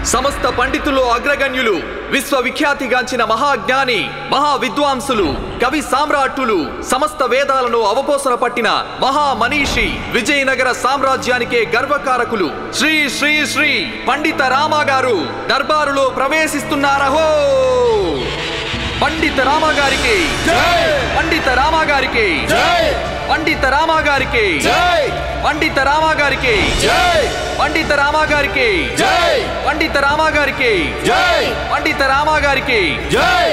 సమస్త పండితులు అగ్రగణ్యులు, విశ్వవిఖ్యాతిగాంచిన మహాజ్ఞాని, మహావిద్వాంసులు, కవి సామ్రాట్టులు, సమస్త వేదాలను అవపోసన పట్టిన మహామనీషి, విజయనగర సామ్రాజ్యానికే గర్వకారకులు శ్రీ శ్రీ శ్రీ పండిత రామ గారు దర్బారులో ప్రవేశిస్తున్నారహో! పండిత రామ గారికి జై! పండిత రామ గారికి జై! పండిత రామ గారికి జై! పండిత రామ గారికి జై! పండిత రామ గారికి జై! పండిత రామ గారికి జై! పండిత రామ గారికి జై!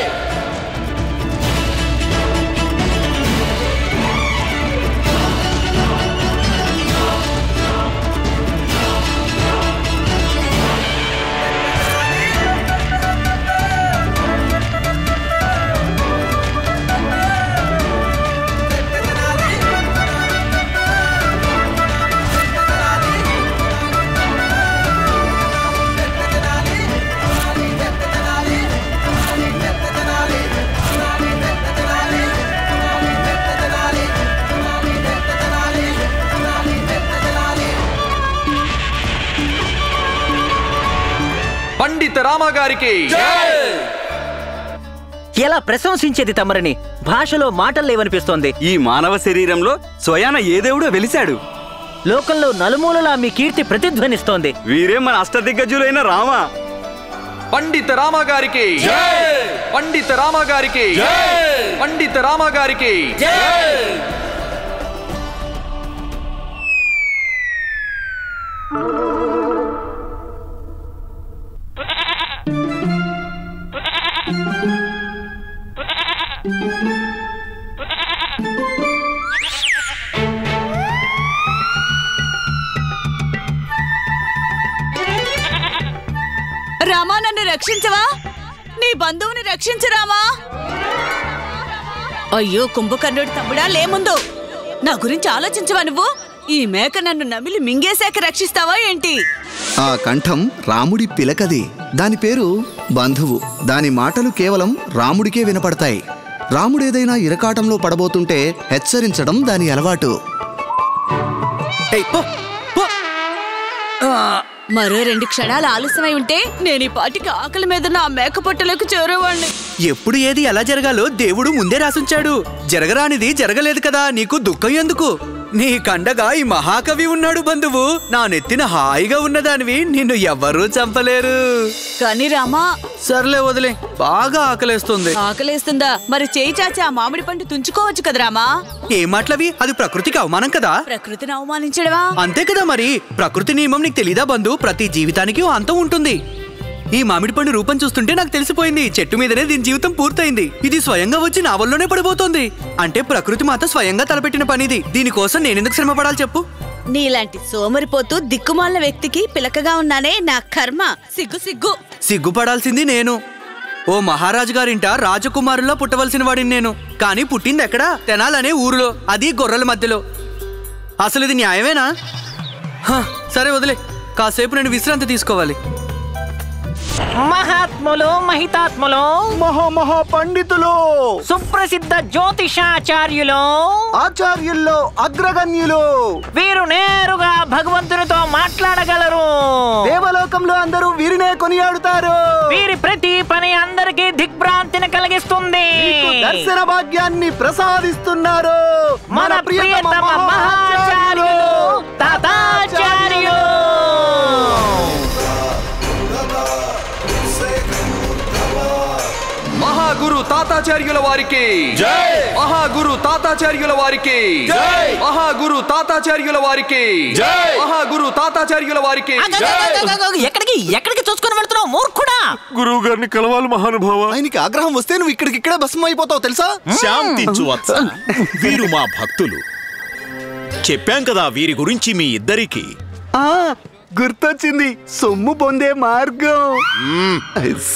పండిత రామ గారికి ఎలా ప్రశంసించేది తమరిని? భాషలో మాటలు లేవనిపిస్తోంది. ఈ మానవ శరీరంలో స్వయాన ఏ దేవుడో వెలిశాడు. లోకంలో నలుమూలలా మీ కీర్తి ప్రతిధ్వనిస్తోంది. వీరే మన అష్టదిగ్గజులైన రామ. పండిత రామ గారికి పండిత రామ గారికి పండిత రామ గారికి రామా, నన్ను రక్షించవా? నీ బంధువుని రక్షించు రామా. అయ్యో కుంభకర్ణుడి తమ్ముడా, లేముందు నా గురించి ఆలోచించవా నువ్వు? ఈ మేక నన్ను నమిలి మింగేశాక రక్షిస్తావా ఏంటి? ఆ కంఠం రాముడి పిలకది. దాని పేరు బంధువు. దాని మాటలు కేవలం రాముడికే వినపడతాయి. రాముడేదైనా ఇరకాటంలో పడబోతుంటే హెచ్చరించడం దాని అలవాటు. మరో 2 క్షణాలు ఆలస్యమై ఉంటే నేను ఈ పాటికి ఆకలి మీద నా మేక పొట్టలకు చేరేవాణ్ణి. ఎప్పుడు ఏది ఎలా జరగాలో దేవుడు ముందే రాసుంచాడు. జరగరానిది జరగలేదు కదా, నీకు దుఃఖం ఎందుకు? నీ కండగా ఈ మహాకవి ఉన్నాడు బంధువు. నా నెత్తిన హాయిగా ఉన్నదానివి నిన్ను ఎవ్వరూ చంపలేరు. కానీ రామా, సర్లే వదిలే, బాగా ఆకలేస్తుంది. ఆకలేస్తుందా? మరి చేయి చాచి ఆ మామిడి పండు తుంచుకోవచ్చు కదా రామా. ఏ మాటలవి? అది ప్రకృతికి అవమానం కదా. ప్రకృతిని అవమానించడమా? అంతే కదా మరి. ప్రకృతి నియమం నీకు తెలీదా బంధు? ప్రతి జీవితానికి ఓ అంతం ఉంటుంది. ఈ మామిడి పండు రూపం చూస్తుంటే నాకు తెలిసిపోయింది, చెట్టు మీదనే దీని జీవితం పూర్తయింది. ఇది స్వయంగా వచ్చి నా వల్లనే పడిపోతుంది. అంటే ప్రకృతి మాత స్వయంగా తలపెట్టిన పనిది. దీనికోసం నేనెందుకు శ్రమ పడాలి చెప్పు? నీలాంటి సోమరిపోతూ దిక్కుమాలిన వ్యక్తికి పిలకగా ఉన్నానే, నా కర్మ. సిగ్గు సిగ్గు. సిగ్గుపడాల్సింది నేను. ఓ మహారాజు గారింట రాజకుమారుల్లో పుట్టవలసిన వాడిని నేను. కానీ పుట్టింది ఎక్కడా? తెనాలనే ఊరిలో, అది గొర్రెల మధ్యలో. అసలు ఇది న్యాయమేనా? సరే వదిలే, కాసేపు నేను విశ్రాంతి తీసుకోవాలి. మహాత్ములు, మహితాత్ములు, మహా పండితులు, సుప్రసిద్ధ జ్యోతిషాచార్యులు, ఆచార్యుల్లో అగ్రగణ్యులు, వీరు నేరుగా భగవంతునితో మాట్లాడగలరు. దేవలోకంలో అందరూ వీరినే కొనియాడుతారు. వీరి ప్రతి పని అందరికీ దిగ్భ్రాంతిని కలిగిస్తుంది. దర్శన భాగ్యాన్ని ప్రసాదిస్తున్నారు మన ప్రియతమ మహాచార్యులు తాతాచార్యులు. మహాగురు తాతాచార్యుల వారికి జై! మహాగురు తాతాచార్యుల వారికి జై! మహాగురు తాతాచార్యుల వారికి జై! మహాగురు తాతాచార్యుల వారికి ఎక్కడికి చూసుకొని వెళ్తున్నావు మూర్ఖుడా? గురువు గారిని కలవాలి మహానుభావ. ఆయనకి ఆగ్రహం వస్తే నువ్వు ఇక్కడికిక్కడే భస్మం అయిపోతావు తెలుసా? శాంతించు వత్స. వీరు మా భక్తులు. చెప్పాం కదా వీరి గురించి మీ ఇద్దరికి. గుర్తొచ్చింది, సొమ్ము పొందే మార్గం,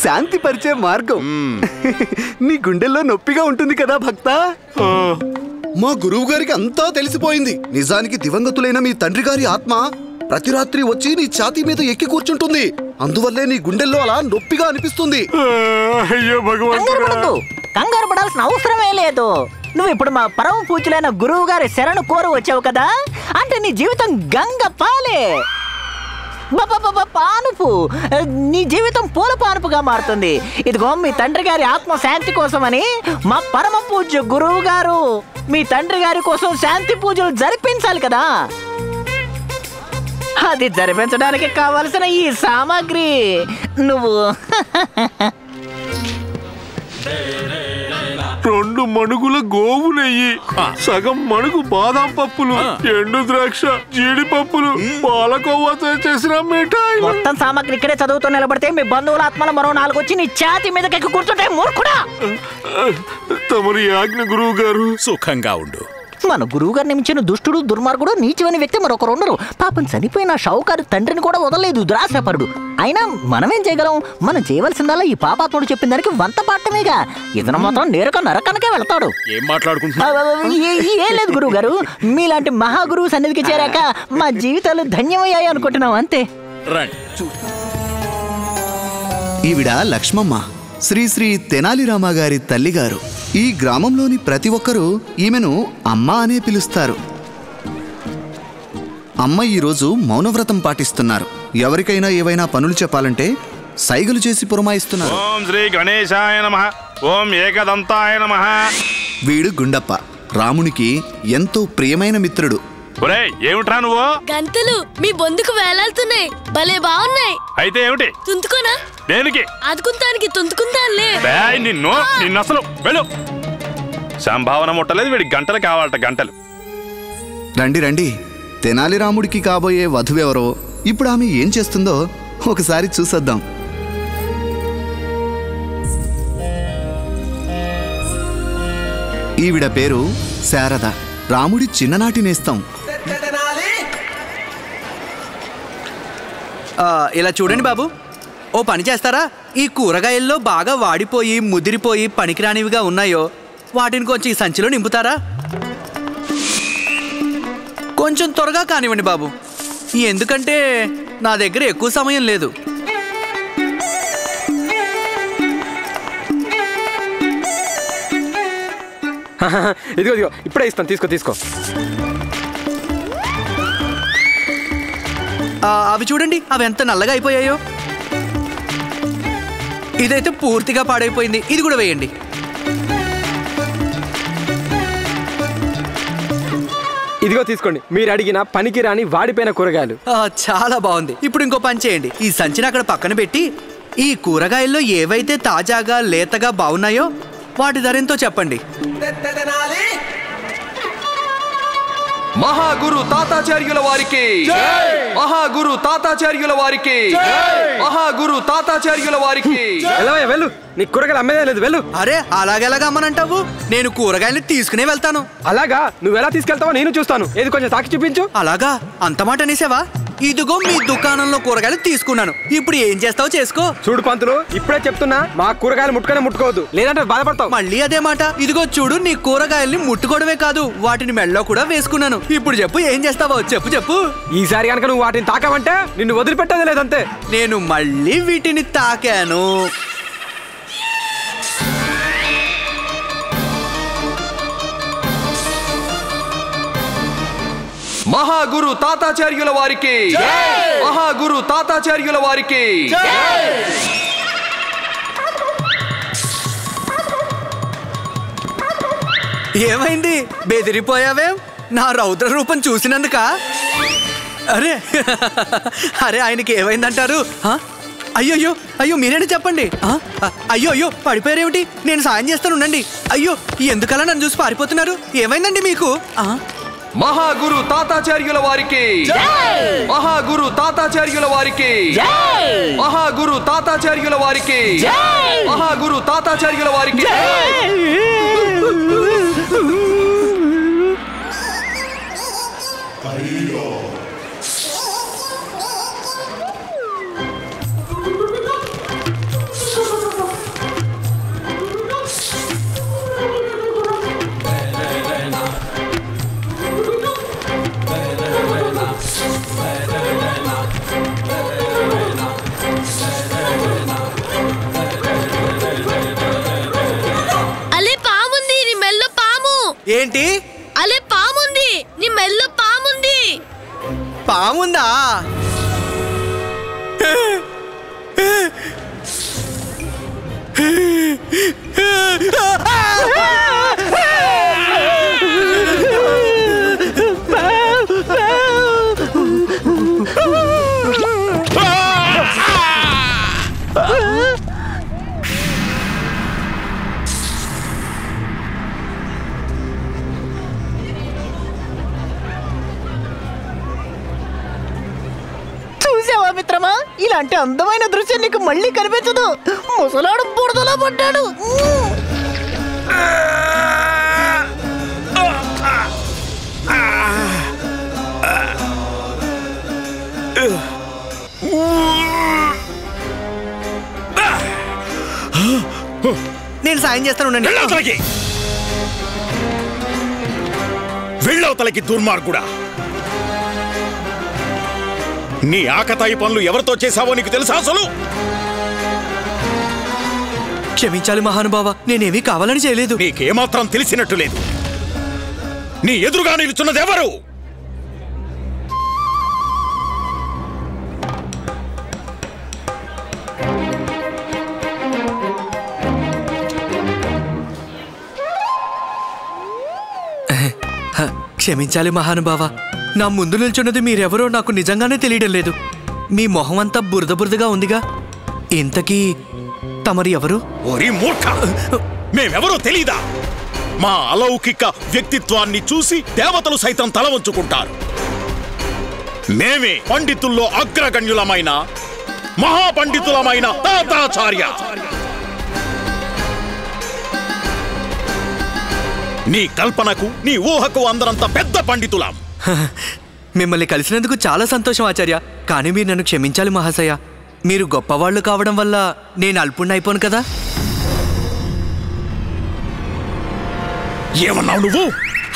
శాంతి పరిచే మార్గం. నీ గుండెల్లో నొప్పిగా ఉంటుంది కదా భక్త. మా గురువు గారికి అంతా తెలిసిపోయింది. నిజానికి దివంగతులైన మీ తండ్రి గారి ఆత్మ ప్రతి రాత్రి వచ్చి నీ ఛాతీ మీద ఎక్కి కూర్చుంటుంది. అందువల్లే నీ గుండెల్లో అలా నొప్పిగా అనిపిస్తుంది. అయ్యో భగవంతుడా, కంగారు పడాల్సిన అవసరమే లేదు. నువ్వు ఇప్పుడు మా పరమ పూజలైన గురువు గారి శరణు కోరు వచ్చావు కదా, అంటే నీ జీవితం గంగ పాలే. పానుపు నీ జీవితం పూల పానుపుగా మారుతుంది. ఇదిగో మీ తండ్రి గారి ఆత్మ శాంతి కోసమని మా పరమ పూజ్య గురువు గారు మీ తండ్రి గారి కోసం శాంతి పూజలు జరిపించాలి కదా. అది జరిపించడానికి కావలసిన ఈ సామాగ్రి నువ్వు 2 మణుగుల గోవు నెయ్యి, సగం మణుగు బాదాం పప్పులు, ఎండు ద్రాక్ష, జీడిపప్పులు, పాలకోవాతో చేసిన మిఠాయి. మొత్తం సామాగ్రి ఇక్కడే చదువుతూ నిలబడితే మీ బంధువుల ఆత్మలు మరో 4 వచ్చి నీ ఛాతి మీదకి కూర్చుంటే మూర్ఖుడా. తమరి ఆజ్ఞ గురువు గారు. సుఖంగా ఉండు. మన గురువు గారిని మించిన దుష్టుడు దుర్మార్గుడు నీచమని వ్యక్తి మరొకరు ఉండరు. పాపం చనిపోయిన షౌకారు తండ్రిని కూడా వదలలేదు దురాశపరుడు. అయినా మనమేం చేయగలం? మనం చేయవలసిందల్లా ఈ పాపాత్ముడు చెప్పిన దానికి వంత పాటమేగా. ఇతను మాత్రం నేరుగా నరకానికే వెళ్తాడు. ఏం మాట్లాడుకుంటున్నా? ఏం లేదు గురువు గారు, మీలాంటి మహాగురువు సన్నిధికి చేరాక మా జీవితాలు ధన్యమయ్యాయి అనుకుంటున్నాం అంతే. ఈవిడ లక్ష్మమ్మ, శ్రీ శ్రీ తెనాలి రామగారి తల్లిగారు. ఈ గ్రామంలోని ప్రతి ఒక్కరూ ఈమెను అమ్మ అనే పిలుస్తారు. అమ్మ ఈరోజు మౌనవ్రతం పాటిస్తున్నారు. ఎవరికైనా ఏవైనా పనులు చెప్పాలంటే సైగలు చేసి పురమాయిస్తున్నారు. ఓం శ్రీ గణేశాయ నమః, ఓం ఏకదంతాయ నమః. వీడు గుండప్ప, రామునికి ఎంతో ప్రియమైన మిత్రుడు. ఒరేయ్, ఏమిట్రా నువ్వు? గంతలు మీ బొందుకు వేలాడుతున్నాయి, భలే బాగున్నాయి. అయితే ఏమిటి? తుంతుకోనా? దేనికి? ఆదుకుంటానికి తుంతుకుంటానులే. నిన్ను అసలు వెళ్ళు. సంభావన ముట్టలేదు, వీడి గంటలు కావాలట, గంటలు. రండి రండి, తెనాలి రాముడికి కాబోయే వధువెవరో, ఇప్పుడు ఆమె ఏం చేస్తుందో ఒకసారి చూసొద్దాం. ఈవిడ పేరు శారద, రాముడి చిన్ననాటి నేస్తం. ఇలా చూడండి బాబు, ఓ పని చేస్తారా? ఈ కూరగాయల్లో బాగా వాడిపోయి ముదిరిపోయి పనికిరానివిగా ఉన్నాయో వాటిని కొంచెం ఈ సంచిలో నింపుతారా? కొంచెం త్వరగా కానివ్వండి బాబు, ఎందుకంటే నా దగ్గర ఎక్కువ సమయం లేదు. ఇదిగో ఇప్పుడే ఇస్తాను, తీసుకో. అవి చూడండి, అవి ఎంత నల్లగా అయిపోయాయో. ఇదైతే పూర్తిగా పాడైపోయింది, ఇది కూడా వేయండి. ఇదిగో తీసుకోండి, మీరు అడిగిన పనికి రాని వాడిపోయిన కూరగాయలు. చాలా బాగుంది. ఇప్పుడు ఇంకో పని చేయండి, ఈ సంచిని అక్కడ పక్కన పెట్టి ఈ కూరగాయల్లో ఏవైతే తాజాగా లేతగా బాగున్నాయో వాటి ధర ఎంతో చెప్పండి. మహాగురు తాతాచార్యుల వారికి, మహాగురు తాతాచార్యుల వారికి, మహాగురు తాతాచార్యుల వారికి. వెళ్ళు, నీ కూరగాయలు అమ్మేదే లేదు, వెళ్ళు. అరే, అలాగెలాగా అమ్మనంటావు? నేను కూరగాయలు తీసుకునే వెళ్తాను. అలాగా? నువ్వు ఎలా తీసుకెళ్తావో నేను చూస్తాను. ఏది కొంచెం సాక్షి చూపించు. అలాగా? అంత మాట అనేసావా? ఇదిగో మీ దుకాణంలో కూరగాయలు తీసుకున్నాను, ఇప్పుడు ఏం చేస్తావో చేసుకో. చూడు పంతులు, ఇప్పుడే చెప్తున్నా, మా కూరగాయలు ముట్టుకోవద్దు, లేదంటే బాధపడతావు. మళ్ళీ అదే మాట? ఇదిగో చూడు, నీ కూరగాయల్ని ముట్టుకోవడమే కాదు వాటిని మెళ్ళలో కూడా వేసుకున్నాను. ఇప్పుడు చెప్పు, ఏం చేస్తావో చెప్పు. ఈసారి కనుక నువ్వు వాటిని తాకావంటే నిన్ను వదిలిపెట్టేది లేదంతే. నేను మళ్ళీ వీటిని తాకాను. మహాగురు తాతాచార్యుల వారికి, మహాగురు తాతాచార్యుల వారికి. ఏమైంది? బెదిరిపోయావే నా రౌద్ర రూపం చూసినందుక? అరే ఆయనకి ఏమైందంటారు? అయ్యో మీరేనా చెప్పండి. అయ్యో పడిపోయారేమిటి? నేను సాయం చేస్తాను, ఉండండి. అయ్యో, ఎందుకలా నన్ను చూసి పారిపోతున్నారు? ఏమైందండి మీకు? మహాగురు తాతాచార్యుల వారికి, మహాగురు తాతాచార్యుల వారికి, మహాగురు తాతాచార్యుల వారికి, మహాగురు తాతాచార్యుల వారికి. ఏంటి? అలే పాముంది, నీ మెల్లో పాముంది. పాముందా? ఇలాంటి అందమైన దృశ్యం నీకు మళ్ళీ కనిపించదు. ముసలాడు బురదలో పడ్డాడు. నేను సాయం చేస్తాను. వెళ్ళవతలకి దుర్మార్గుడా! నీ ఆకతాయి పనులు ఎవరితో చేశావో నీకు తెలుసా అసలు? క్షమించాలి మహానుభావ, నేనేమీ కావాలని చేయలేదు. నీకేమాత్రం తెలిసినట్టు లేదు. నీ ఎదురుగా నిలుచున్నది ఎవరు? క్షమించాలి మహానుభావ, నా ముందు నిల్చున్నది మీరెవరో నాకు నిజంగానే తెలియడం లేదు. మీ మొహం అంతా బురద బురదగా ఉందిగా. ఇంతకీ తమరు ఎవరు? ఓరి మూర్ఖ! మేమెవరో తెలీదా? మా అలౌకిక వ్యక్తిత్వాన్ని చూసి దేవతలు సైతం తల వంచుకుంటారు. మేమే పండితుల్లో అగ్రగణ్యులమైన మహాపండితులమైన తాతాచార్య. నీ కల్పనకు నీ ఊహకు అందరంత పెద్ద పండితులం. మిమ్మల్ని కలిసినందుకు చాలా సంతోషం ఆచార్య. కానీ మీరు నన్ను క్షమించాలి మహాశయ. మీరు గొప్పవాళ్ళు కావడం వల్ల నేను అల్పుణ్ణి అయిపోను కదా. ఏమన్నావు నువ్వు?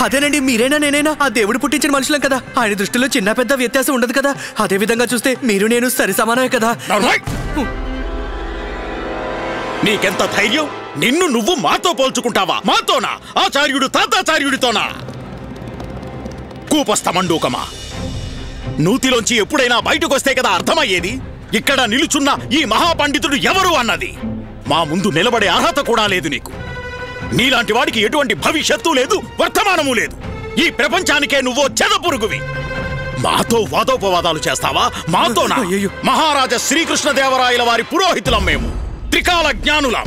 అదేనండి, మీరైనా నేనైనా ఆ దేవుడు పుట్టించిన మనుషులం కదా. ఆయన దృష్టిలో చిన్న పెద్ద వ్యత్యాసం ఉండదు కదా. అదే విధంగా చూస్తే మీరు నేను సరి సమానమే కదా. నీకెంత ధైర్యం? నిన్ను నువ్వు మాతో పోల్చుకుంటావా? మాతోనా? ఆచార్యుడు తాతాచార్యుడితోనా? కూపస్థ మండూకమా! నూతిలోంచి ఎప్పుడైనా బయటకొస్తే కదా అర్థమయ్యేది. ఇక్కడ నిలుచున్న ఈ మహాపండితుడు ఎవరు అన్నది. మా ముందు నిలబడే అర్హత కూడా లేదు నీకు. నీలాంటి వాడికి ఎటువంటి భవిష్యత్తు లేదు, వర్తమానము లేదు. ఈ ప్రపంచానికే నువ్వో చెదపురుగువి. మాతో వాదోపవాదాలు చేస్తావా? మాతోనా? మహారాజా శ్రీకృష్ణదేవరాయల వారి పురోహితులం మేము. త్రికాల జ్ఞానులం,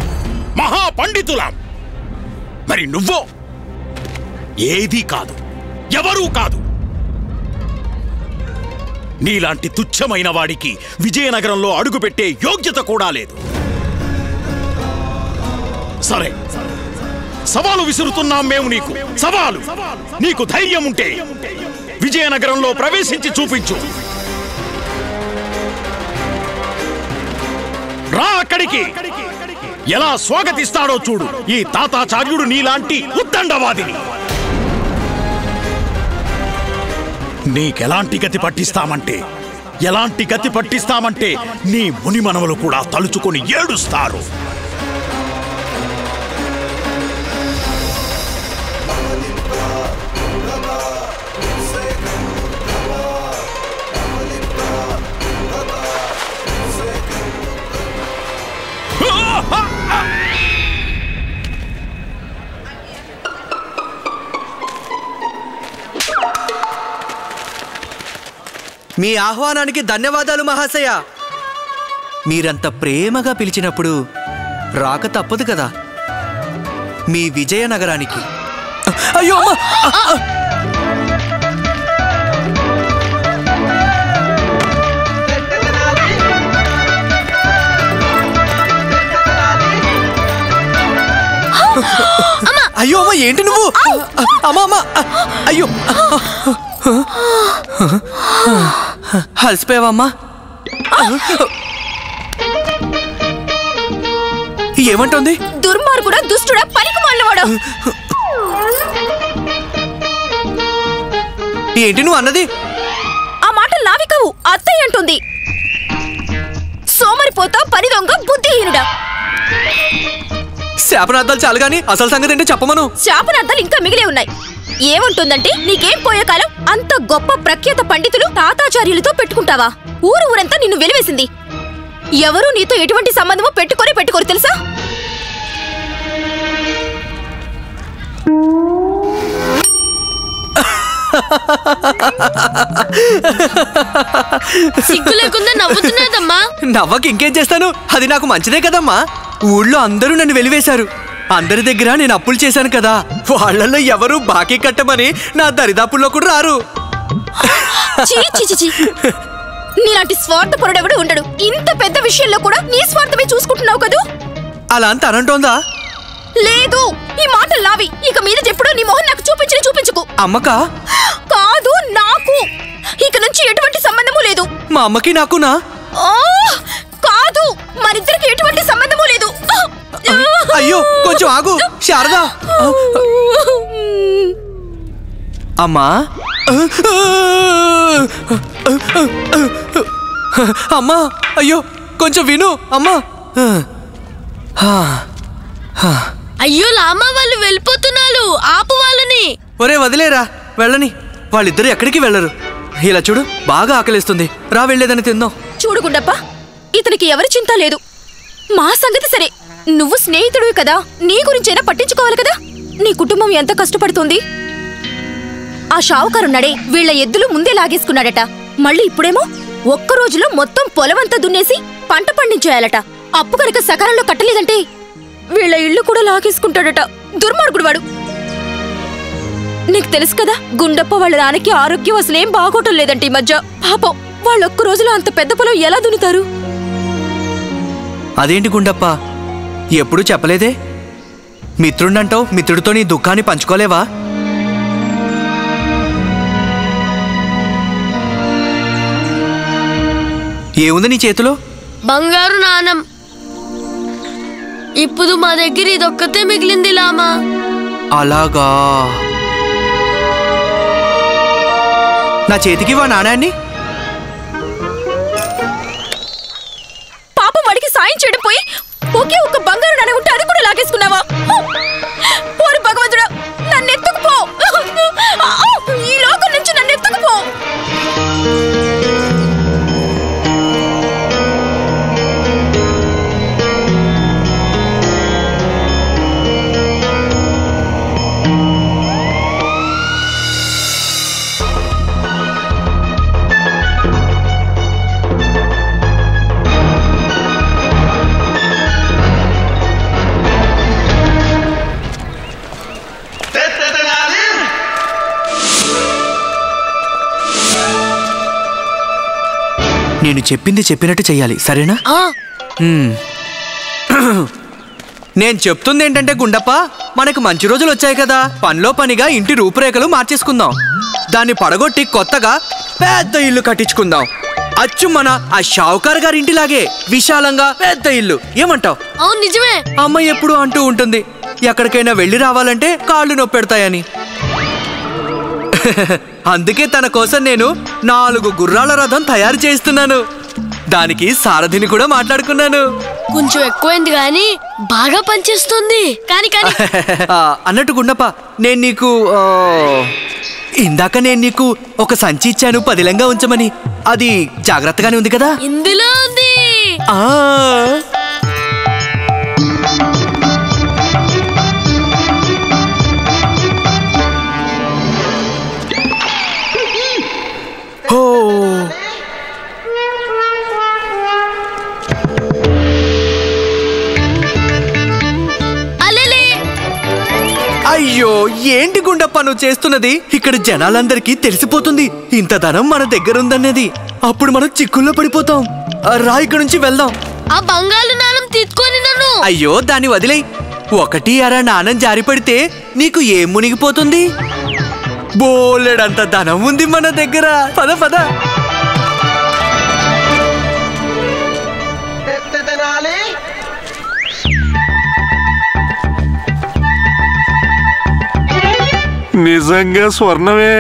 మహాపండితులం. మరి నువ్వో ఏదీ కాదు, ఎవరూ కాదు. నీలాంటి తుచ్చమైన వాడికి విజయనగరంలో అడుగుపెట్టే యోగ్యత కూడా లేదు. సరే, సవాలు విసురుతున్నాం మేము నీకు. సవాలు. నీకు ధైర్యం ఉంటే విజయనగరంలో ప్రవేశించి చూపించు. రా అక్కడికి. ఎలా స్వాగతిస్తాడో చూడు ఈ తాతాచార్యుడు నీలాంటి ఉద్దండవాదిని. నీకెలాంటి గతి పట్టిస్తామంటే నీ మునిమనవలు కూడా తలుచుకొని ఏడుస్తారు. మీ ఆహ్వానానికి ధన్యవాదాలు మహాశయ. మీరంత ప్రేమగా పిలిచినప్పుడు రాక తప్పదు కదా మీ విజయనగరానికి. అయ్యో అయ్యో అమ్మ, ఏంటి నువ్వు? అమ్మా అమ్మా, అయ్యో అలసిపోయావమ్మా? ఏమంటుంది? దుర్మార్గుడా, దుష్టుడా, పనికిమాలినవాడా! ఏంటి నువ్వు అన్నది? ఆ మాటలు నావి కావు, అత్తయ్య అంటుంది. సోమరిపోతా, పని దొంగ, బుద్ధిహీనుడా! శాపనార్థాలు చాలు గాని అసలు సంగతి ఏంటో చెప్పమను. శాపనార్థాలు ఇంకా మిగిలే ఉన్నాయి. ఏమంటుందంటే, నీకేం పోయే కాలం అంత గొప్ప ప్రఖ్యాత పండితులు తాతాచార్యులతో పెట్టుకుంటావా? ఊరంతా నిన్ను వెలివేసింది. ఎవరూ నీతో ఎటువంటి సంబంధమో పెట్టుకోరు తెలుసా? సిగ్గు లేకుండా నవ్వుతున్నదమ్మా. నవ్వకి ఇంకేం చేస్తాను, అది నాకు మంచిదే కదమ్మా. ఊళ్ళో అందరూ నన్ను వెలివేశారు. అందరి దగ్గర నేను అప్పులు చేశాను కదా, వాళ్ళల్లో ఎవరు బాకీ కట్టమని నా దరిదాపుల్లో కూడా రారు. నీలాంటి స్వార్థపరుడెవడు ఉండడు. ఇంత పెద్ద విషయంలో కూడా నీ స్వార్థమే చూసుకుంటున్నావు కదూ. అలా అంత అనంటోందా? లేదు, ఈ మాటలు నావి. ఇక మీద ఎప్పుడూ నీ మొహం నాకు చూపించుకు. అమ్మకా? కాదు, నాకు. ఇక నుంచి ఎటువంటి సంబంధము లేదు. మా అమ్మకి నాకునా? కాదు, మరిద్దరికి ఎటువంటి సంబంధము లేదు. అయ్యో, కొంచెం ఆగు శారదా. అమ్మా, అమ్మా, అయ్యో కొంచెం విను అమ్మా. అయ్యో లామా, వాళ్ళు వెళ్ళిపోతున్నారు, ఆపు వాళ్ళని. ఒరే వదిలేరా, వెళ్ళని. వాళ్ళిద్దరు ఎక్కడికి వెళ్ళరు. ఇలా చూడు, బాగా ఆకలిస్తుంది, రా వెళ్ళేదని తిందాం. చూడు గుండప్ప, ఇతనికి ఎవరి చింత లేదు. మా సంగతి సరే, నువ్వు స్నేహితుడివి కదా, నీ గురించైనా పట్టించుకోవాలి కదా. నీ కుటుంబం ఎంత కష్టపడుతుంది. ఆ షావుకారున్నాడే, వీళ్ల ఎద్దులు ముందే లాగేసుకున్నాడట. మళ్ళీ ఇప్పుడేమో ఒక్క రోజులో మొత్తం పొలమంతా దున్నేసి పంట పండించేయాలట. అప్పు కనుక సకాలంలో కట్టలేదంటే వీళ్ల ఇళ్లు కూడా లాగేసుకుంటాడట. దుర్మార్గుడు వాడు. నీకు తెలుసు కదా, గుండప్ప వాళ్ళ నాన్నకి ఆరోగ్యం అసలేం బాగోటం లేదంటే ఈ మధ్య. పాపం, వాళ్ళొక్క రోజులో అంత పెద్ద పొలం ఎలా దున్నుతారు? అదేంటి గుండప్ప, ఎప్పుడూ చెప్పలేదే? మిత్రుడంటావు, మిత్రుడితో నీ దుఃఖాన్ని పంచుకోలేవా? ఏముంది నీ చేతిలో? బంగారు నాణం. ఇప్పుడు మా దగ్గర ఇదొక్కతే మిగిలింది లామా. అలాగా? నా చేతికి వా నాణాన్ని. పాపం వాడికి సాయం చేయడం పోయి ఒకే ఒక్క బంగారు నాణెం ఉంటే అది కూడా లాగేసుకున్నావా? ఓరి భగవంతుడా, నన్నెత్తుకుపో. ఈ లోకం నుంచి నన్నెత్తుకుపో. నేను చెప్పింది చెప్పినట్టు చెయ్యాలి, సరేనా? నేను చెప్తుంది ఏంటంటే గుండప్ప, మనకు మంచి రోజులు వచ్చాయి కదా, పనిలో పనిగా ఇంటి రూపురేఖలు మార్చేసుకుందాం. దాన్ని పడగొట్టి కొత్తగా పెద్ద ఇల్లు కట్టించుకుందాం. అచ్చు మన ఆ షావుకార్ గారి ఇంటిలాగే విశాలంగా పెద్ద ఇల్లు. ఏమంటావ్? అవును, నిజమే. అమ్మ ఎప్పుడు అంటూ ఉంటుంది, ఎక్కడికైనా వెళ్ళి రావాలంటే కాళ్ళు నొప్పెడతాయని. అందుకే తన కోసం నేను 4 గుర్రాల రథం తయారు చేస్తున్నాను. దానికి సారథిని కూడా మాట్లాడుకున్నాను. కొంచెం ఎక్కువైంది కానీ బాగా పనిచేస్తుంది. కానీ అన్నట్టు గుండప్ప, నేను నీకు ఇందాక ఒక సంచి ఇచ్చాను పదిలంగా ఉంచమని. అది జాగ్రత్తగానే ఉంది కదా? ఇందులో ఉంది. అయ్యో, ఏంటి గుండప్ప నువ్వు చేస్తున్నది? ఇక్కడ జనాలందరికీ తెలిసిపోతుంది ఇంత ధనం మన దగ్గర ఉందన్నది. అప్పుడు మనం చిక్కుల్లో పడిపోతాం. రా, ఇక్కడ నుంచి వెళ్దాం. ఆ బంగారు నాణం తీసుకొని నన్ను. అయ్యో, దాన్ని వదిలేయ్. 1 అర నాణం జారి పడితే నీకు ఏం మునిగిపోతుంది? బోలెడంత ధనం ఉంది మన దగ్గర. పద పద. నిజంగా స్వర్ణమే.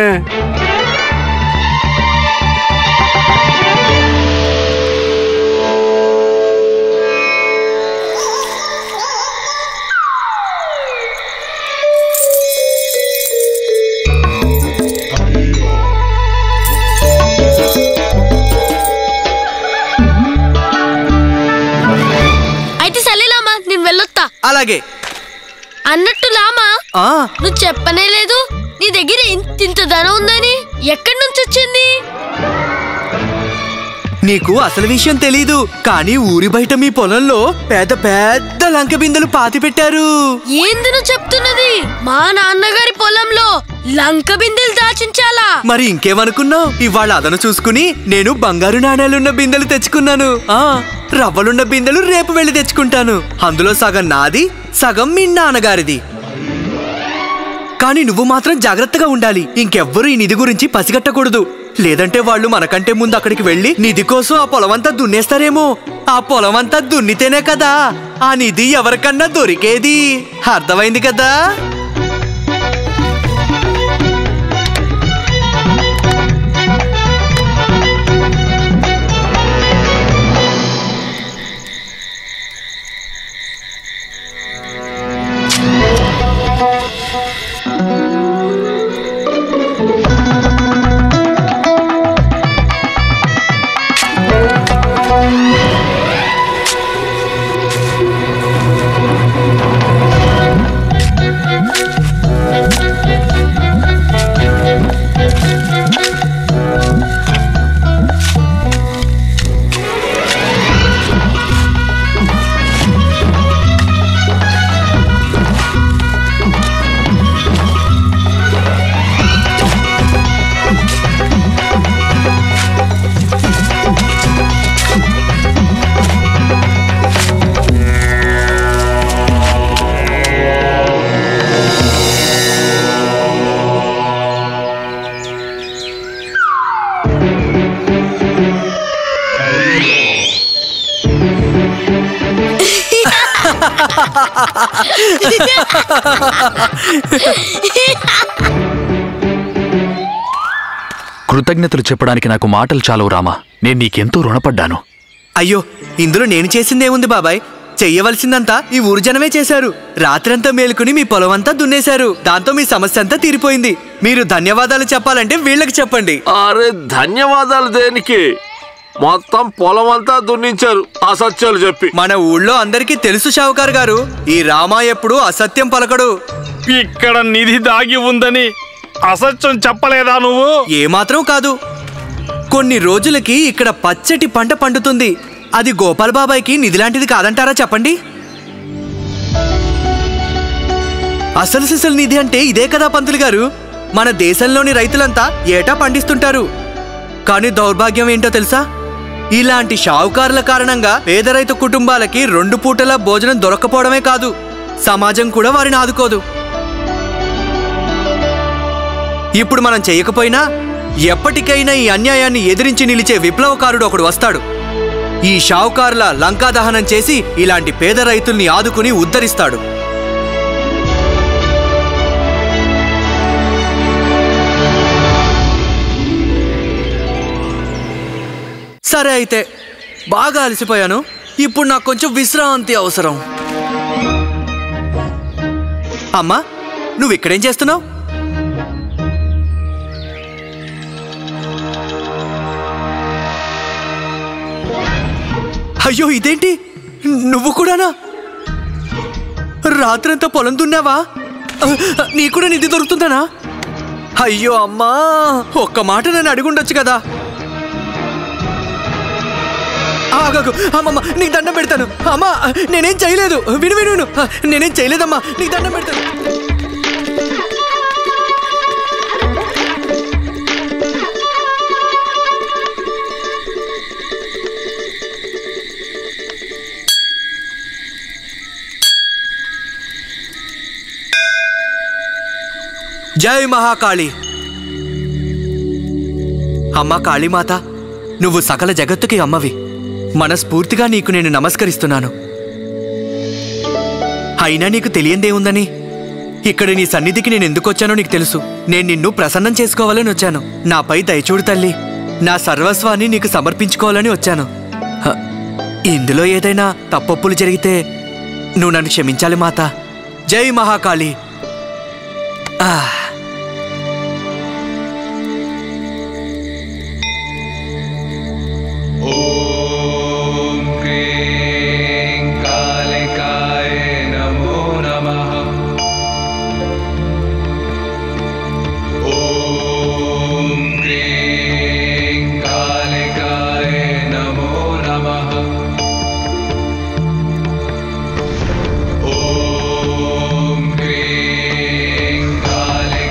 అయితే సరేలామా, నేను వెళ్ళొత్తా. అలాగే. అన్నట్టు లామా, నువ్వు చెప్పనే లేదు నీ దగ్గర ఇంత ధనం ఉందని. ఎక్కడి నుంచి వచ్చింది? నీకు అసలు విషయం తెలీదు, కానీ ఊరి బయట మీ పొలంలో పెద్ద పెద్ద లంక బిందెలు పాతి పెట్టారు. ఏంది నువ్వు చెప్తున్నది? మా నాన్నగారి పొలంలో లంక బిందెలు దాచించాలా? మరి ఇంకేమనుకున్నావు? ఇవాళ అదను చూసుకుని నేను బంగారు నాణేలున్న బిందెలు తెచ్చుకున్నాను. రవ్వలున్న బిందెలు రేపు వెళ్ళి తెచ్చుకుంటాను. అందులో సగం నాది, సగం మీ నాన్నగారిది. కానీ నువ్వు మాత్రం జాగ్రత్తగా ఉండాలి. ఇంకెవ్వరూ ఈ నిధి గురించి పసిగట్టకూడదు. లేదంటే వాళ్ళు మనకంటే ముందు అక్కడికి వెళ్ళి నిధి కోసం ఆ పొలమంతా దున్నేస్తారేమో. ఆ పొలమంతా దున్నితేనే కదా ఆ నిధి ఎవరికన్నా దొరికేది. అర్థమైంది కదా? కృతజ్ఞతలు చెప్పడానికి నాకు మాటలు చాలవు రామా. నేను నీకెంతో రుణపడ్డాను. అయ్యో, ఇందులో నేను చేసిందేముంది బాబాయ్? చెయ్యవలసిందంతా ఈ ఊరు జనమే చేశారు. రాత్రంతా మేలుకుని మీ పొలమంతా దున్నేశారు. దాంతో మీ సమస్య అంతా తీరిపోయింది. మీరు ధన్యవాదాలు చెప్పాలంటే వీళ్ళకి చెప్పండి. అరే ధన్యవాదాలు దేనికి? మొత్తం పొలం అంతా దున్నించారు అసత్యాలు చెప్పి. మన ఊళ్ళో అందరికీ తెలుసు షావుకారు గారు, ఈ రామా ఎప్పుడు అసత్యం పలకడు. ఇక్కడ నిధి దాగి ఉందని అసత్యం చెప్పలేదా నువ్వు? ఏమాత్రం కాదు. కొన్ని రోజులకి ఇక్కడ పచ్చటి పంట పండుతుంది. అది గోపాల్ బాబాయ్కి నిధి లాంటిది కాదంటారా చెప్పండి? అసలు సిసలు నిధి అంటే ఇదే కదా పంతులు గారు. మన దేశంలోని రైతులంతా ఏటా పండిస్తుంటారు. కానీ దౌర్భాగ్యం ఏంటో తెలుసా? ఇలాంటి షావుకారుల కారణంగా పేద రైతు కుటుంబాలకి 2 పూటల భోజనం దొరక్కపోవడమే కాదు, సమాజం కూడా వారిని ఆదుకోదు. ఇప్పుడు మనం చేయకపోయినా ఎప్పటికైనా ఈ అన్యాయాన్ని ఎదిరించి నిలిచే విప్లవకారుడు ఒకడు వస్తాడు. ఈ షావుకారుల లంకా దహనం చేసి ఇలాంటి పేద రైతుల్ని ఆదుకుని ఉద్ధరిస్తాడు. సరే అయితే, బాగా అలసిపోయాను. ఇప్పుడు నాకు కొంచెం విశ్రాంతి అవసరం. అమ్మా, నువ్వు ఇక్కడేం చేస్తున్నావు? అయ్యో, ఇదేంటి? నువ్వు కూడానా? రాత్రంతా పొలం దున్నావా? నీ కూడా నిధి దొరుకుతుందనా? అయ్యో అమ్మా, ఒక్క మాట నన్ను అడుగుండొచ్చు కదా. ఆగకు అమ్మమ్మ, నీకు దండం పెడతాను. అమ్మా, నేనేం చేయలేదు. విను విను విను, నేనేం చేయలేదమ్మా, నీకు దండం పెడతాను. జై మహాకాళి. అమ్మా కాళీమాత, నువ్వు సకల జగత్తుకి అమ్మవి. మనస్ఫూర్తిగా నీకు నేను నమస్కరిస్తున్నాను. అయినా నీకు తెలియందేముందని? ఇక్కడ నీ సన్నిధికి నేను ఎందుకు వచ్చానో నీకు తెలుసు. నేను నిన్ను ప్రసన్నం చేసుకోవాలని వచ్చాను. నాపై దయచూడు తల్లి. నా సర్వస్వాన్ని నీకు సమర్పించుకోవాలని వచ్చాను. ఇందులో ఏదైనా తప్పొప్పులు జరిగితే నువ్వు నన్ను క్షమించాలి మాత. జై మహాకాళి. Om Kring Kali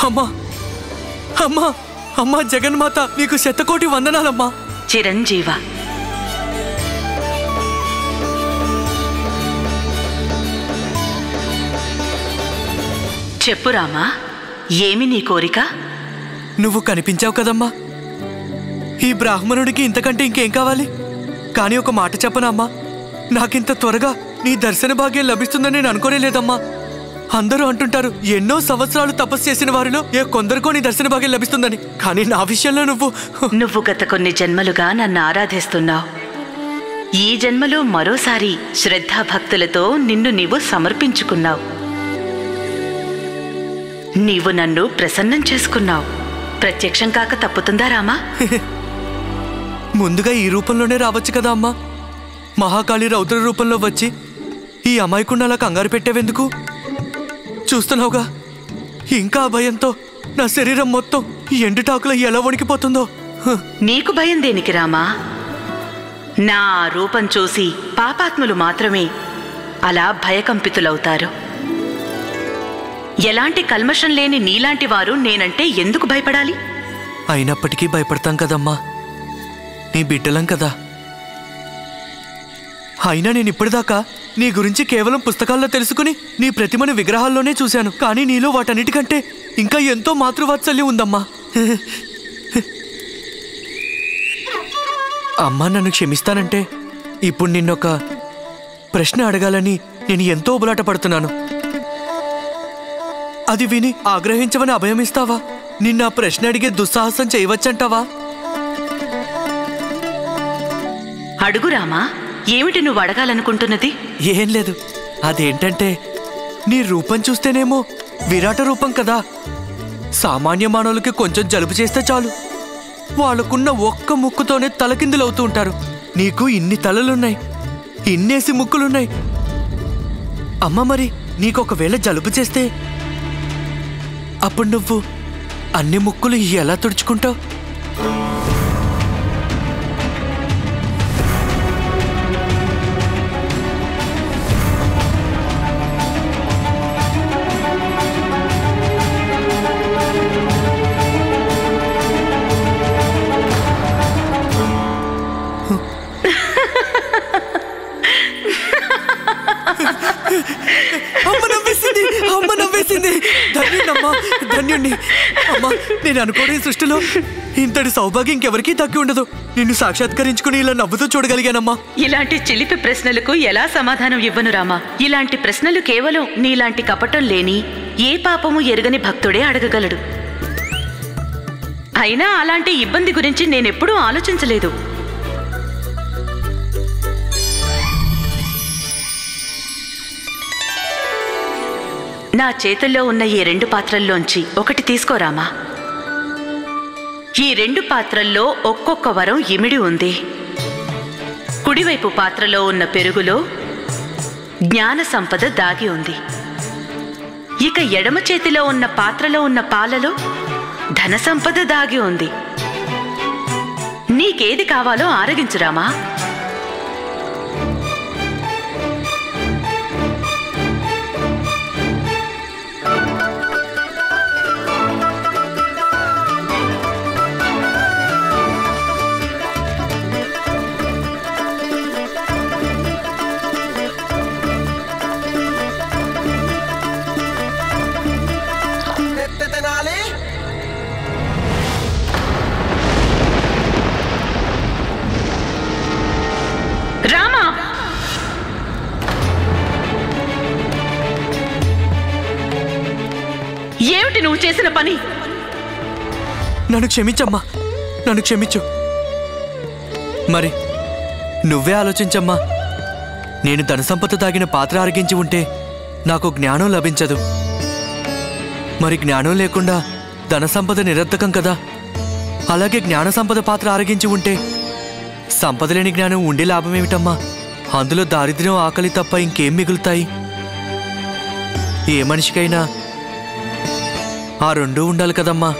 అమ్మా అమ్మా అమ్మా జగన్మాత నీకు శతకోటి వందనాలమ్మా. చిరంజీవ, చెప్పు రామా, ఏమి నీ కోరిక? నువ్వు కనిపించావు కదమ్మా. ఈ బ్రాహ్మణుడికి ఇంతకంటే ఇంకేం కావాలి? కానీ ఒక మాట చెప్పనమ్మా, నాకింత త్వరగా నీ దర్శన భాగ్యం లభిస్తుందని నేను అనుకోనే లేదమ్మా. అందరూ అంటుంటారు ఎన్నో సంవత్సరాలు తపస్సు చేసిన వారిలో కొందరికో నీ దర్శన భాగ్యం లభిస్తుందని. కానీ నా విషయంలో నువ్వు గత కొన్ని జన్మలుగా నన్ను ఆరాధిస్తున్నావు. ఈ జన్మలో మరోసారి శ్రద్ధాభక్తులతో నిన్ను నీవు సమర్పించుకున్నావు. నీవు నన్ను ప్రసన్నం చేసుకున్నావు. ప్రత్యక్షం కాక తప్పుతుందా రామా? ముందుగా ఈ రూపంలోనే రావచ్చు కదా అమ్మా. మహాకాళి రౌద్ర రూపంలో వచ్చి ఈ అమాయకుడిని అలా కంగారు పెట్టేవెందుకు? చూస్తున్నావుగా, ఇంకా భయంతో నా శరీరం మొత్తం ఎండుటాకులో ఎలా వణికిపోతుందో. నీకు భయం దేనికి రామా? నా రూపం చూసి పాపాత్ములు మాత్రమే అలా భయకంపితులవుతారు. ఎలాంటి కల్మషం లేని నీలాంటి వారు నేనంటే ఎందుకు భయపడాలి? అయినప్పటికీ భయపడతాం కదమ్మా, నీ బిడ్డలం కదా. అయినా నేను ఇప్పటిదాకా నీ గురించి కేవలం పుస్తకాల్లో తెలుసుకుని నీ ప్రతిమను విగ్రహాల్లోనే చూశాను. కానీ నీలో వాటన్నిటికంటే ఇంకా ఎంతో మాతృవాత్సల్యం ఉందమ్మా. అమ్మా నన్ను క్షమిస్తానంటే ఇప్పుడు నిన్నొక ప్రశ్న అడగాలని నేను ఎంతో ఉబలాట పడుతున్నాను. అది విని ఆగ్రహించమని అభయమిస్తావా? నిన్న ప్రశ్న అడిగే దుస్సాహసం చేయవచ్చంటావా? అడుగు రామా, ఏమిటి నువ్వు అడగాలనుకుంటున్నది? ఏం లేదు, అదేంటంటే నీ రూపం చూస్తేనేమో విరాట రూపం కదా. సామాన్య మానవులకి కొంచెం జలుబు చేస్తే చాలు వాళ్ళకున్న ఒక్క ముక్కుతోనే తలకిందులవుతూ ఉంటారు. నీకు ఇన్ని తలలున్నాయి, ఇన్నేసి ముక్కులున్నాయి. అమ్మ, మరి నీకొకవేళ జలుబు చేస్తే అప్పుడు నువ్వు అన్ని ముక్కులు ఎలా తుడుచుకుంటావు? అమ్మ నవ్వేసింది. ధన్యుణ్ణమ్మా, ధన్యుణ్ణి. అమ్మా, నేను అనుకోని సృష్టిలో ఇంతటి సౌభాగ్యం ఇంకెవరికీ తగ్గి ఉండదు. నిన్ను సాక్షాత్కరించుకుని ఇలా నవ్వుతూ చూడగలిగానమ్మా. ఇలాంటి చిలిపి ప్రశ్నలకు ఎలా సమాధానం ఇవ్వను రామా? ఇలాంటి ప్రశ్నలు కేవలం నీలాంటి కపటం లేని ఏ పాపము ఎరుగని భక్తుడే అడగగలడు. అయినా అలాంటి ఇబ్బంది గురించి నేనెప్పుడూ ఆలోచించలేదు. నా చేతుల్లో ఉన్న ఈ 2 పాత్రల్లోంచి ఒకటి తీసుకోరామా. ఈ 2 పాత్రల్లో ఒక్కొక్క వరం ఇమిడి ఉంది. కుడివైపు పాత్రలో ఉన్న పెరుగులో జ్ఞాన సంపద దాగి ఉంది. ఇక ఎడమ చేతిలో ఉన్న పాత్రలో ఉన్న పాలలో ధన సంపద దాగి ఉంది. నీకేది కావాలో ఆరగించురామా. రామా, ఏమిటి నువ్వు చేసిన పని? నన్ను క్షమించమ్మా, నన్ను క్షమించు. మరి నువ్వే ఆలోచించమ్మా. నేను ధన సంపద తాగిన పాత్ర అరిగించి ఉంటే నాకు జ్ఞానం లభించదు. మరి జ్ఞానం లేకుండా ధన సంపద నిరర్థకం కదా. అలాగే జ్ఞాన సంపద పాత్ర అరిగించి ఉంటే సంపద లేని జ్ఞానం ఉండే లాభమేమిటమ్మా? అందులో దారిద్ర్యం, ఆకలి తప్ప ఇంకేం మిగులుతాయి? ఏ మనిషికైనా ఆ 2 ఉండాలి కదమ్మా.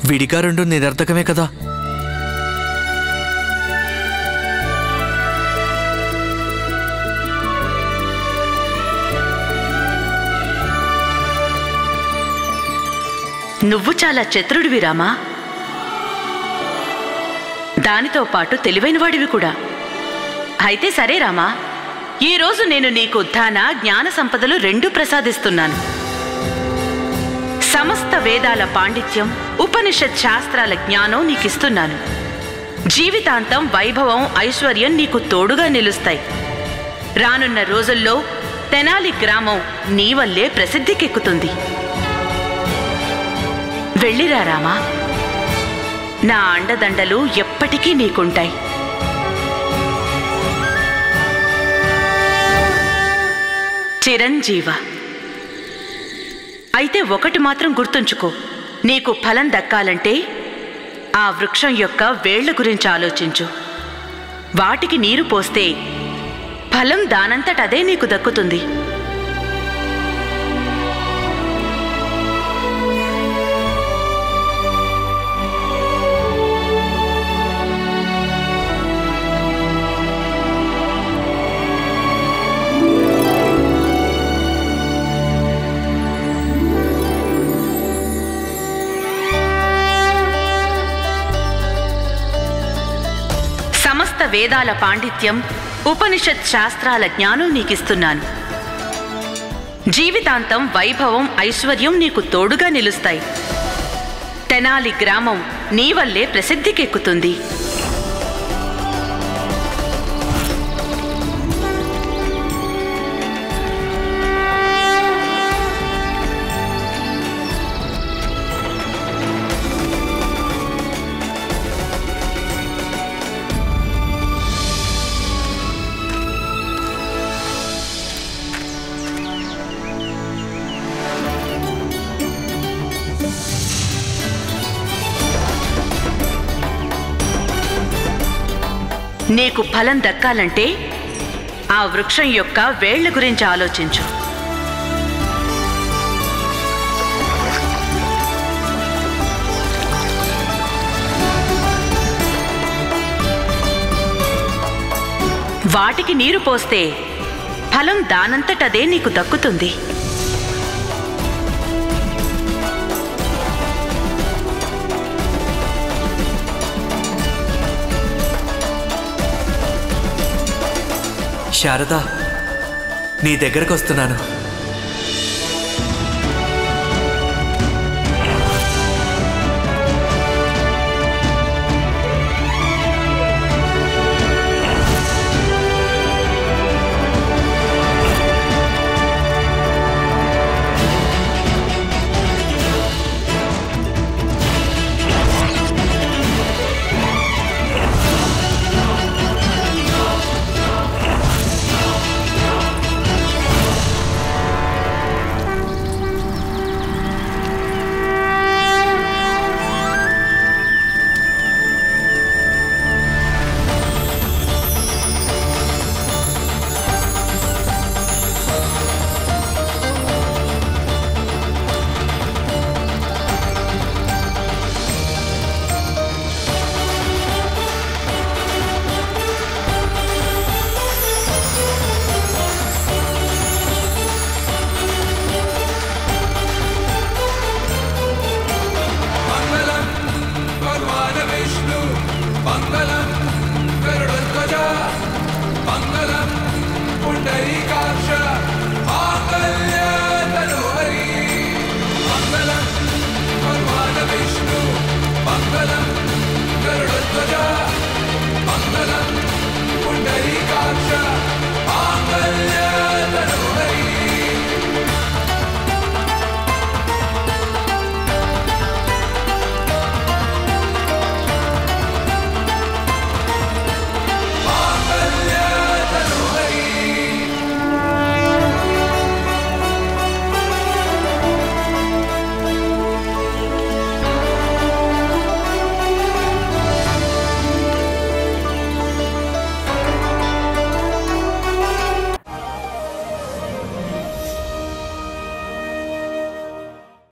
విడిగా 2 నిరర్థకమే కదా. నువ్వు చాలా చతురుడివి రామా. దానితో పాటు తెలివైనవాడివి కూడా. అయితే సరే రామా, ఈరోజు నేను నీకు ధన జ్ఞాన సంపదలు రెండూ ప్రసాదిస్తున్నాను. సమస్త వేదాల పాండిత్యం, ఉపనిషత్ శాస్త్రాల జ్ఞానం నీకిస్తున్నాను. జీవితాంతం వైభవం, ఐశ్వర్యం నీకు తోడుగా నిలుస్తాయి. రానున్న రోజుల్లో తెనాలి గ్రామం నీ వల్లే ప్రసిద్ధికెక్కుతుంది. వెళ్ళిరా రామా, నా అండదండలు ఎప్పటికీ నీకుంటాయి. చిరంజీవ. అయితే ఒకటి మాత్రం గుర్తుంచుకో, నీకు ఫలం దక్కాలంటే ఆ వృక్షం యొక్క వేళ్ల గురించి ఆలోచించు. వాటికి నీరు పోస్తే ఫలం దానంతటదే నీకు దక్కుతుంది. సమస్త వేదాల పాండిత్యం, ఉపనిషత్ శాస్త్రాల జ్ఞానం నీకిస్తున్నాను. జీవితాంతం వైభవం, ఐశ్వర్యం నీకు తోడుగా నిలుస్తాయి. తెనాలి గ్రామం నీ వల్లే ప్రసిద్ధికెక్కుతుంది. నీకు ఫలం దక్కాలంటే ఆ వృక్షం యొక్క వేళ్ల గురించి ఆలోచించు. వాటికి నీరు పోస్తే ఫలం దానంతటదే నీకు దక్కుతుంది. శారదా, నీ దగ్గరకు వస్తున్నాను.